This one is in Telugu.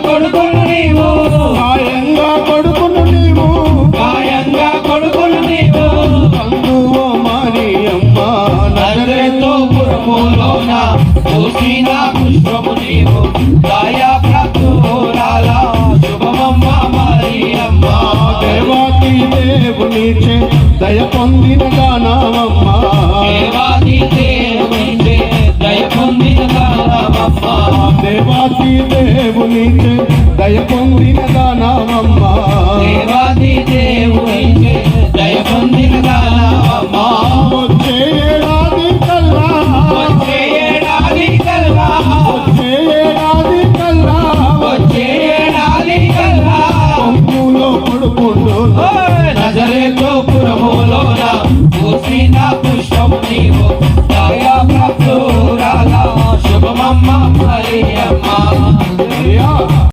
కొడుకులు నీవు కాయంగా కొడుకును నీవు కాయంగా కొడుకులు నీవు అందువో మరియమ్మ నజరేతు పురములోన పూసిన పుష్పము నీవు దయా ప్రాప్తురాల శుభమమ్మ మరియమ్మ దేవాతి దేవునిచే దయ పొందిన గానమమ్మ దేవాది దేవునిచే దయ పొందిన గానమమ్మ దేవాతి దేవునిచే దయ పొందిన గానమమ్మ దేవాది దేవునిచే దయ పొందిన